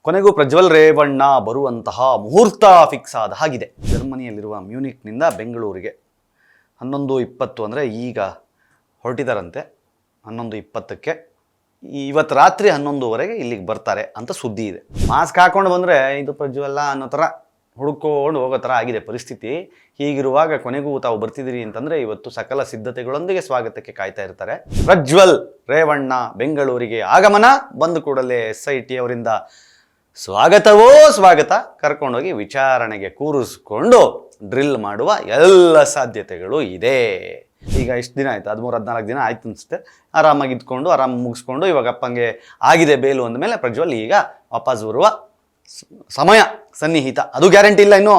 ಕೊನೆಗೂ ಪ್ರಜ್ವಲ್ ರೇವಣ್ಣ ಬರುವಂತಹ ಮುಹೂರ್ತ ಫಿಕ್ಸ್ ಆದ ಹಾಗಿದೆ. ಜರ್ಮನಿಯಲ್ಲಿರುವ ಮ್ಯೂನಿಕ್ನಿಂದ ಬೆಂಗಳೂರಿಗೆ 11:20 ಅಂದರೆ ಈಗ ಹೊರಟಿದಾರಂತೆ. 11:20ಕ್ಕೆ ಇವತ್ತು ರಾತ್ರಿ 11:00ವರೆಗೆ ಇಲ್ಲಿಗೆ ಬರ್ತಾರೆ ಅಂತ ಸುದ್ದಿ ಇದೆ. ಮಾಸ್ಕ್ ಹಾಕೊಂಡು ಬಂದರೆ ಇದು ಪ್ರಜ್ವಲ್ಲ ಅನ್ನೋ ಥರ ಹುಡ್ಕೊಂಡು ಹೋಗೋ ಥರ ಆಗಿದೆ ಪರಿಸ್ಥಿತಿ. ಹೀಗಿರುವಾಗ ಕೊನೆಗೂ ತಾವು ಬರ್ತಿದ್ದೀರಿ ಅಂತಂದರೆ ಇವತ್ತು ಸಕಲ ಸಿದ್ಧತೆಗಳೊಂದಿಗೆ ಸ್ವಾಗತಕ್ಕೆ ಕಾಯ್ತಾ ಇರ್ತಾರೆ. ಪ್ರಜ್ವಲ್ ರೇವಣ್ಣ ಬೆಂಗಳೂರಿಗೆ ಆಗಮನ. ಬಂದ ಕೂಡಲೇ SIT ಅವರಿಂದ ಸ್ವಾಗತವೋ ಸ್ವಾಗತ. ಕರ್ಕೊಂಡೋಗಿ ವಿಚಾರಣೆಗೆ ಕೂರಿಸ್ಕೊಂಡು ಡ್ರಿಲ್ ಮಾಡುವ ಎಲ್ಲ ಸಾಧ್ಯತೆಗಳು ಇದೆ. ಈಗ ಇಷ್ಟು ದಿನ ಆಯಿತು, 13-14 ದಿನ ಆಯ್ತು ಅನಿಸುತ್ತೆ. ಆರಾಮಾಗಿ ಇದ್ಕೊಂಡು ಮುಗಿಸ್ಕೊಂಡು ಇವಾಗ ಅಪ್ಪಂಗೆ ಆಗಿದೆ ಬೇಲು ಅಂದಮೇಲೆ ಪ್ರಜ್ವಲ್ ಈಗ ವಾಪಸ್ ಬರುವ ಸಮಯ ಸನ್ನಿಹಿತ. ಅದು ಗ್ಯಾರಂಟಿ ಇಲ್ಲ, ಇನ್ನೂ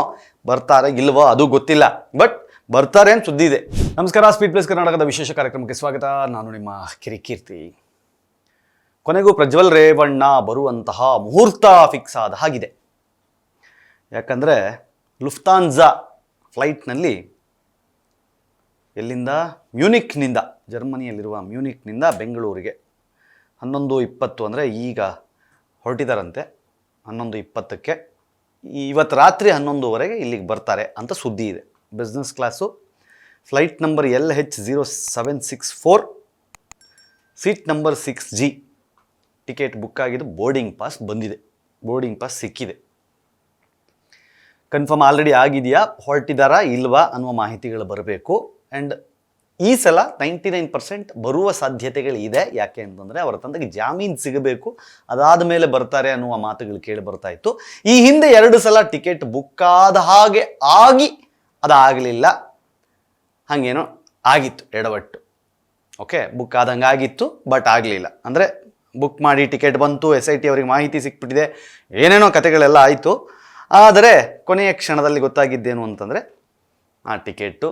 ಬರ್ತಾರೆ ಇಲ್ವೋ ಅದು ಗೊತ್ತಿಲ್ಲ, ಬಟ್ ಬರ್ತಾರೆ ಅಂತ ಸುದ್ದಿ ಇದೆ. ನಮಸ್ಕಾರ, ಸ್ಪೀಡ್ ಪ್ಲಸ್ ಕರ್ನಾಟಕದ ವಿಶೇಷ ಕಾರ್ಯಕ್ರಮಕ್ಕೆ ಸ್ವಾಗತ. ನಾನು ನಿಮ್ಮ ಕಿರಿಕೀರ್ತಿ. ಕೊನೆಗೂ ಪ್ರಜ್ವಲ್ ರೇವಣ್ಣ ಬರುವಂತಹ ಮುಹೂರ್ತ ಫಿಕ್ಸ್ ಆದ ಹಾಗಿದೆ. ಯಾಕಂದರೆ ಲುಫ್ತಾನ್ಸಾ ಫ್ಲೈಟ್ನಲ್ಲಿ ಎಲ್ಲಿಂದ ಮ್ಯೂನಿಕ್ನಿಂದ, ಜರ್ಮನಿಯಲ್ಲಿರುವ ಮ್ಯೂನಿಕ್ನಿಂದ ಬೆಂಗಳೂರಿಗೆ 11:20 ಅಂದರೆ ಈಗ ಹೊರಟಿದಾರಂತೆ. 11:20ಕ್ಕೆ ಇವತ್ತು ರಾತ್ರಿ 11:00ವರೆಗೆ ಇಲ್ಲಿಗೆ ಬರ್ತಾರೆ ಅಂತ ಸುದ್ದಿ ಇದೆ. Business class, flight number LH0764, seat number 6G. Ticket book ಆಗಿದ್ದು, ಬೋರ್ಡಿಂಗ್ ಪಾಸ್ ಬಂದಿದೆ, ಬೋರ್ಡಿಂಗ್ ಪಾಸ್ ಸಿಕ್ಕಿದೆ. ಕನ್ಫರ್ಮ್ ಆಲ್ರೆಡಿ ಆಗಿದೆಯಾ, ಹೊರಟಿದಾರಾ ಇಲ್ವಾ ಅನ್ನುವ ಮಾಹಿತಿಗಳು ಬರಬೇಕು. ಆ್ಯಂಡ್ ಈ ಸಲ 99% ಬರುವ ಸಾಧ್ಯತೆಗಳಿದೆ. ಯಾಕೆ ಅಂತಂದರೆ ಅವರ ತಂದೆಗೆ ಜಾಮೀನು ಸಿಗಬೇಕು, ಅದಾದ ಮೇಲೆ ಬರ್ತಾರೆ ಅನ್ನುವ ಮಾತುಗಳು ಕೇಳಿ ಬರ್ತಾ ಇತ್ತು. ಈ ಹಿಂದೆ 2 ಸಲ ಟಿಕೆಟ್ ಬುಕ್ ಆದ ಹಾಗೆ ಆಗಿ ಅದಾಗಲಿಲ್ಲ, ಹಾಗೇನೋ ಆಗಿತ್ತು ಎಡವಟ್ಟು. ಓಕೆ, ಬುಕ್ ಆದಂಗೆ ಆಗಿತ್ತು, ಬಟ್ ಆಗಲಿಲ್ಲ. ಅಂದರೆ ಬುಕ್ ಮಾಡಿ ಟಿಕೆಟ್ ಬಂತು, SIT ಅವರಿಗೆ ಮಾಹಿತಿ ಸಿಕ್ಬಿಟ್ಟಿದೆ, ಏನೇನೋ ಕತೆಗಳೆಲ್ಲ ಆಯಿತು. ಆದರೆ ಕೊನೆಯ ಕ್ಷಣದಲ್ಲಿ ಗೊತ್ತಾಗಿದ್ದೇನು ಅಂತಂದರೆ ಆ ಟಿಕೆಟು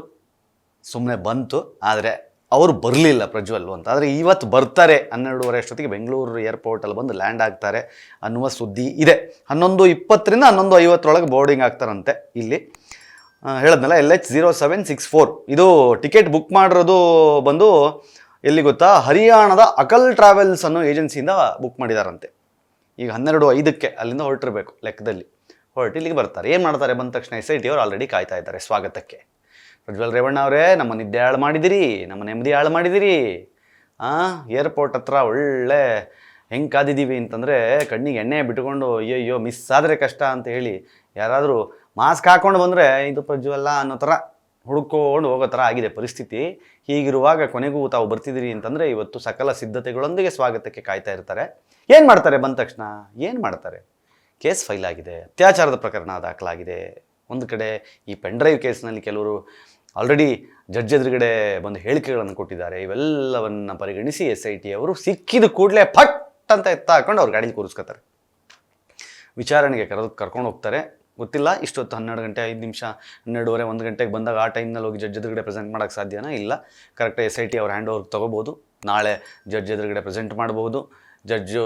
ಸುಮ್ಮನೆ ಬಂತು, ಆದರೆ ಅವರು ಬರಲಿಲ್ಲ ಪ್ರಜ್ವಲ್ ಅಂತ. ಆದರೆ ಇವತ್ತು ಬರ್ತಾರೆ 12:30 ಅಷ್ಟೊತ್ತಿಗೆ ಬೆಂಗಳೂರು ಏರ್ಪೋರ್ಟಲ್ಲಿ ಬಂದು ಲ್ಯಾಂಡ್ ಆಗ್ತಾರೆ ಅನ್ನುವ ಸುದ್ದಿ ಇದೆ. 11:20ರಿಂದ 11:50 ಬೋರ್ಡಿಂಗ್ ಆಗ್ತಾರಂತೆ. ಇಲ್ಲಿ ಹೇಳಿದ್ನಲ್ಲ, LH0764. ಇದು ಟಿಕೆಟ್ ಬುಕ್ ಮಾಡಿರೋದು ಬಂದು ಎಲ್ಲಿ ಗೊತ್ತಾ, ಹರಿಯಾಣದ ಅಕಲ್ ಟ್ರಾವೆಲ್ಸ್ ಅನ್ನೋ ಏಜೆನ್ಸಿಯಿಂದ ಬುಕ್ ಮಾಡಿದಾರಂತೆ. ಈಗ 12:05ಕ್ಕೆ ಅಲ್ಲಿಂದ ಹೊರಟಿರಬೇಕು ಲೆಕ್ಕದಲ್ಲಿ. ಹೊರಟು ಇಲ್ಲಿಗೆ ಬರ್ತಾರೆ. ಏನು ಮಾಡ್ತಾರೆ ಬಂದ ತಕ್ಷಣ SIT ಅವರು ಆಲ್ರೆಡಿ ಕಾಯ್ತಾ ಇದ್ದಾರೆ ಸ್ವಾಗತಕ್ಕೆ. ಪ್ರಜ್ವಲ್ ರೇವಣ್ಣ ಅವರೇ, ನಮ್ಮ ನಿದ್ದೆ ಹಾಳು ಮಾಡಿದಿರಿ, ನಮ್ಮ ನೆಮ್ಮದಿ ಹಾಳು ಮಾಡಿದಿರಿ. ಏರ್ಪೋರ್ಟ್ ಹತ್ರ ಒಳ್ಳೆ ಹೆಂಗೆ ಕಾದಿದ್ದೀವಿ ಅಂತಂದರೆ ಕಣ್ಣಿಗೆ ಎಣ್ಣೆ ಬಿಟ್ಕೊಂಡು ಅಯ್ಯೋ ಮಿಸ್ ಆದರೆ ಕಷ್ಟ ಅಂತ ಹೇಳಿ ಯಾರಾದರೂ ಮಾಸ್ಕ್ ಹಾಕ್ಕೊಂಡು ಬಂದರೆ ಇದು ಪ್ರಜ್ವಲ್ಲ ಅನ್ನೋ ಥರ ಹುಡ್ಕೊಂಡು ಹೋಗೋ ಥರ ಆಗಿದೆ ಪರಿಸ್ಥಿತಿ. ಹೀಗಿರುವಾಗ ಕೊನೆಗೂ ತಾವು ಬರ್ತಿದ್ದೀರಿ ಅಂತಂದರೆ ಇವತ್ತು ಸಕಲ ಸಿದ್ಧತೆಗಳೊಂದಿಗೆ ಸ್ವಾಗತಕ್ಕೆ ಕಾಯ್ತಾ ಇರ್ತಾರೆ. ಏನು ಮಾಡ್ತಾರೆ ಬಂದ ತಕ್ಷಣ, ಏನು ಮಾಡ್ತಾರೆ? ಕೇಸ್ ಫೈಲ್ ಆಗಿದೆ, ಅತ್ಯಾಚಾರದ ಪ್ರಕರಣ ದಾಖಲಾಗಿದೆ. ಒಂದು ಕಡೆ ಈ ಪೆನ್ಡ್ರೈವ್ ಕೇಸ್ನಲ್ಲಿ ಕೆಲವರು ಆಲ್ರೆಡಿ ಜಡ್ಜ್ ಎದುರುಗಡೆ ಬಂದು ಹೇಳಿಕೆಗಳನ್ನು ಕೊಟ್ಟಿದ್ದಾರೆ. ಇವೆಲ್ಲವನ್ನು ಪರಿಗಣಿಸಿ SIT ಅವರು ಸಿಕ್ಕಿದ ಕೂಡಲೇ ಫಟ್ ಅಂತ ಎತ್ತ ಹಾಕೊಂಡು ಅವ್ರ ಗಾಡೀಲಿ ಕೂರಿಸ್ಕೊತಾರೆ. ವಿಚಾರಣೆಗೆ ಕರ್ಕೊಂಡು ಹೋಗ್ತಾರೆ. ಗೊತ್ತಿಲ್ಲ ಇಷ್ಟೊತ್ತು 12 ಗಂಟೆ 5 ನಿಮಿಷ 12:30 1 ಗಂಟೆಗೆ ಬಂದಾಗ ಆ ಟೈಮ್ನಲ್ಲಿ ಹೋಗಿ ಜಡ್ಜ್ ಎದುರುಗಡೆ ಪ್ರೆಸೆಂಟ್ ಮಾಡೋಕ್ಕೆ ಸಾಧ್ಯನಾ? ಇಲ್ಲ. ಕರೆಕ್ಟಾಗಿ SIT ಅವ್ರ ಹ್ಯಾಂಡ್ ಓವರ್ಗೆ ತೊಗೋಬೋದು. ನಾಳೆ ಜಡ್ಜ್ ಎದುರುಗಡೆ ಪ್ರೆಸೆಂಟ್ ಮಾಡ್ಬೋದು. ಜಡ್ಜು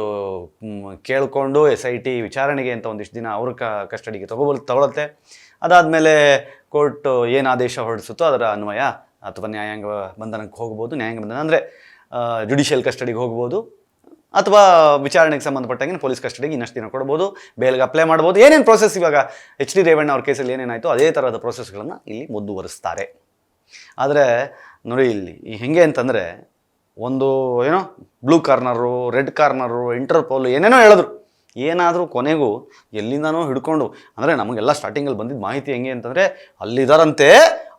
ಕೇಳಿಕೊಂಡು SIT ವಿಚಾರಣೆಗೆ ಅಂತ ಒಂದಿಷ್ಟು ದಿನ ಅವ್ರ ಕಸ್ಟಡಿಗೆ ತಗೊಳುತ್ತೆ. ಅದಾದಮೇಲೆ ಕೋರ್ಟು ಏನು ಆದೇಶ ಹೊರಡಿಸುತ್ತೋ ಅದರ ಅನ್ವಯ ಅಥವಾ ನ್ಯಾಯಾಂಗ ಬಂಧನಕ್ಕೆ ಹೋಗ್ಬೋದು. ನ್ಯಾಯಾಂಗ ಬಂಧನ ಅಂದರೆ ಜುಡಿಷಿಯಲ್ ಕಸ್ಟಡಿಗೆ ಹೋಗ್ಬೋದು, ಅಥವಾ ವಿಚಾರಣೆಗೆ ಸಂಬಂಧಪಟ್ಟಂಗೆ ಪೊಲೀಸ್ ಕಸ್ಟಡಿಗೆ ಇನ್ನಷ್ಟು ದಿನ ಕೊಡ್ಬೋದು, ಬೇಲ್ಗೆ ಅಪ್ಲೈ ಮಾಡ್ಬೋದು. ಏನೇನು ಪ್ರೋಸೆಸ್ ಇವಾಗ HD ರೇವಣ್ಣ ಅವ್ರ ಕೇಸಲ್ಲಿ ಏನೇನಾಯಿತು ಅದೇ ಥರದ ಪ್ರೋಸೆಸ್ಗಳನ್ನು ಇಲ್ಲಿ ಮುಂದುವರಿಸ್ತಾರೆ. ಆದರೆ ನೋಡಿ, ಇಲ್ಲಿ ಹೆಂಗೆ ಅಂತಂದರೆ ಒಂದು ಏನೋ blue corner, red corner, Interpol ಏನೇನೋ ಹೇಳಿದ್ರು. ಏನಾದರೂ ಕೊನೆಗೂ ಎಲ್ಲಿಂದನೋ ಹಿಡ್ಕೊಂಡು, ಅಂದರೆ ನಮಗೆಲ್ಲ ಸ್ಟಾರ್ಟಿಂಗಲ್ಲಿ ಬಂದಿದ್ದ ಮಾಹಿತಿ ಹೆಂಗೆ ಅಂತಂದರೆ ಅಲ್ಲಿದ್ದಾರಂತೆ,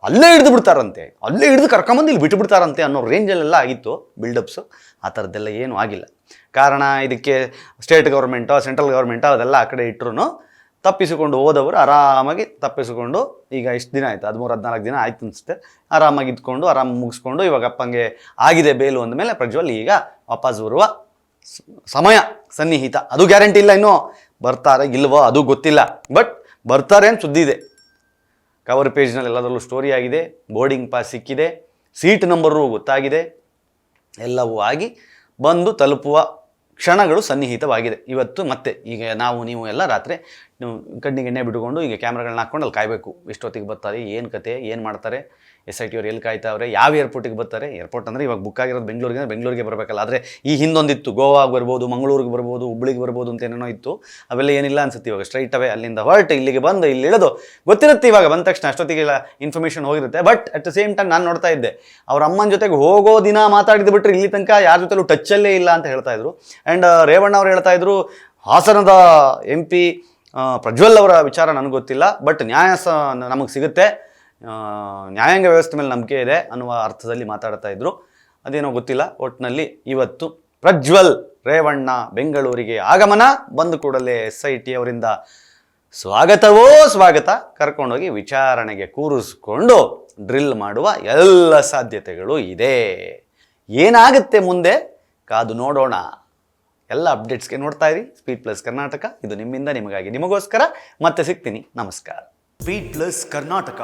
ಅಲ್ಲೇ ಹಿಡಿದು ಬಿಡ್ತಾರಂತೆ, ಅಲ್ಲೇ ಹಿಡಿದು ಕರ್ಕೊಂಬಂದು ಇಲ್ಲಿ ಬಿಟ್ಟುಬಿಡ್ತಾರಂತೆ ಅನ್ನೋ ರೇಂಜಲ್ಲೆಲ್ಲ ಆಗಿತ್ತು ಬಿಲ್ಡಪ್ಸು. ಆ ಥರದ್ದೆಲ್ಲ ಏನೂ ಆಗಿಲ್ಲ. ಕಾರಣ ಇದಕ್ಕೆ ಸ್ಟೇಟ್ ಗೌರ್ಮೆಂಟೋ ಸೆಂಟ್ರಲ್ ಗೌರ್ಮೆಂಟೋ ಅದೆಲ್ಲ ಆ ಕಡೆ ಇಟ್ಟರು ತಪ್ಪಿಸಿಕೊಂಡು ಹೋದವರು ಆರಾಮಾಗಿ ತಪ್ಪಿಸಿಕೊಂಡು ಈಗ ಇಷ್ಟು ದಿನ ಆಯಿತು, 13-14 ದಿನ ಆಯ್ತು ಅನಿಸುತ್ತೆ, ಆರಾಮಾಗಿ ಇದ್ಕೊಂಡು ಮುಗಿಸ್ಕೊಂಡು ಇವಾಗ ಅಪ್ಪಂಗೆ ಆಗಿದೆ ಬೇಲು ಅಂದಮೇಲೆ ಪ್ರಜ್ವಲ್ ಈಗ ವಾಪಸ್ ಬರುವ ಸಮಯ ಸನ್ನಿಹಿತ. ಅದು ಗ್ಯಾರಂಟಿ ಇಲ್ಲ, ಇನ್ನೂ ಬರ್ತಾರೆ ಇಲ್ವೋ ಅದು ಗೊತ್ತಿಲ್ಲ, ಬಟ್ ಬರ್ತಾರೆ ಅಂತ ಸುದ್ದಿ ಇದೆ. ಕವರ್ ಪೇಜ್ನಲ್ಲಿ ಎಲ್ಲದರಲ್ಲೂ ಸ್ಟೋರಿ ಆಗಿದೆ, ಬೋರ್ಡಿಂಗ್ ಪಾಸ್ ಸಿಕ್ಕಿದೆ, ಸೀಟ್ ನಂಬರು ಗೊತ್ತಾಗಿದೆ, ಎಲ್ಲವೂ ಆಗಿ ಬಂದು ತಲುಪುವ ಕ್ಷಣಗಳು ಸನ್ನಿಹಿತವಾಗಿದೆ. ಇವತ್ತು ಮತ್ತೆ ಈಗ ನೀವು ಎಲ್ಲ ರಾತ್ರಿ ಕಣ್ಣಿಗೆ ಎಣ್ಣೆ ಬಿಟ್ಕೊಂಡು ಈಗ ಕ್ಯಾಮ್ರಾಗಳನ್ನ ಹಾಕ್ಕೊಂಡು ಅಲ್ಲಿ ಕಾಯಬೇಕು. ಇಷ್ಟೊತ್ತಿಗೆ ಬರ್ತಾರೆ, ಏನು ಕತೆ, ಏನು ಮಾಡ್ತಾರೆ, SIT ಅವ್ರು ಎಲ್ಲಿ ಕಾಯ್ತಾವ್ರೆ, ಯಾವ ಏರ್ಪೋರ್ಟಿಗೆ ಬರ್ತಾರೆ. ಏರ್ಪೋರ್ಟ್ ಅಂದರೆ ಇವಾಗ ಬುಕ್ ಆಗಿರೋದು ಬೆಂಗಳೂರಿಗೆ ಬರಬೇಕಲ್ಲ. ಆದರೆ ಈ ಹಿಂದೊಂದಿತ್ತು, ಗೋವಾಗೆ ಬರ್ಬೋದು, ಮಂಗಳೂರಿಗೆ ಬರ್ಬೋದು, ಹುಬ್ಳಿಗೆ ಬರ್ಬೋದು ಅಂತ ಏನೇನೋ ಇತ್ತು. ಅವೆಲ್ಲ ಏನಿಲ್ಲ ಅನ್ಸುತ್ತೆ ಇವಾಗ. ಸ್ಟ್ರೈಟ್ ಅವೇ ಅಲ್ಲಿಂದ ಹೊರಟು ಇಲ್ಲಿಗೆ ಬಂದು ಇಲ್ಲಿ ಇಳಿದು ಗೊತ್ತಿರುತ್ತೆ ಇವಾಗ ಬಂದ ತಕ್ಷಣ ಅಷ್ಟೊತ್ತಿಗೆಲ್ಲ ಇನ್ಫಾರ್ಮೇಷನ್ ಹೋಗಿರುತ್ತೆ. But at the same time ನಾನು ನೋಡ್ತಾ ಇದ್ದೆ ಅವ್ರ ಅಮ್ಮನ ಜೊತೆಗೆ ಹೋಗೋ ದಿನ ಮಾತಾಡಿದ್ದು ಬಿಟ್ಟರೆ ಇಲ್ಲಿ ತನಕ ಯಾರ ಜೊತೆಲೂ ಟಚ್ಚಲ್ಲೇ ಇಲ್ಲ ಅಂತ ಹೇಳ್ತಾ ಇದ್ರು. ಆ್ಯಂಡ್ ರೇವಣ್ಣ ಅವ್ರು ಹೇಳ್ತಾ ಇದ್ರು ಹಾಸನದ MP ಪ್ರಜ್ವಲ್ ಅವರ ವಿಚಾರ ನನಗೆ ಗೊತ್ತಿಲ್ಲ, ಬಟ್ ನ್ಯಾಯ ನಮಗೆ ಸಿಗುತ್ತೆ, ನ್ಯಾಯಾಂಗ ವ್ಯವಸ್ಥೆ ಮೇಲೆ ನಂಬಿಕೆ ಇದೆ ಅನ್ನುವ ಅರ್ಥದಲ್ಲಿ ಮಾತಾಡ್ತಾ ಇದ್ರು. ಅದೇನೋ ಗೊತ್ತಿಲ್ಲ. ಒಟ್ಟಿನಲ್ಲಿ ಇವತ್ತು ಪ್ರಜ್ವಲ್ ರೇವಣ್ಣ ಬೆಂಗಳೂರಿಗೆ ಆಗಮನ. ಬಂದ ಕೂಡಲೇ SIT ಅವರಿಂದ ಸ್ವಾಗತ ಕರ್ಕೊಂಡೋಗಿ ವಿಚಾರಣೆಗೆ ಕೂರಿಸ್ಕೊಂಡು ಡ್ರಿಲ್ ಮಾಡುವ ಎಲ್ಲ ಸಾಧ್ಯತೆಗಳು ಇದೆ. ಏನಾಗುತ್ತೆ ಮುಂದೆ ಕಾದು ನೋಡೋಣ. ಎಲ್ಲ ಅಪ್ಡೇಟ್ಸ್ಗೆ ನೋಡ್ತಾ ಇರಿ ಸ್ಪೀಡ್ ಪ್ಲಸ್ ಕರ್ನಾಟಕ. ಇದು ನಿಮ್ಮಿಂದ ನಿಮಗಾಗಿ, ನಿಮಗೋಸ್ಕರ. ಮತ್ತೆ ಸಿಗ್ತೀನಿ. ನಮಸ್ಕಾರ. Speed plus Karnataka.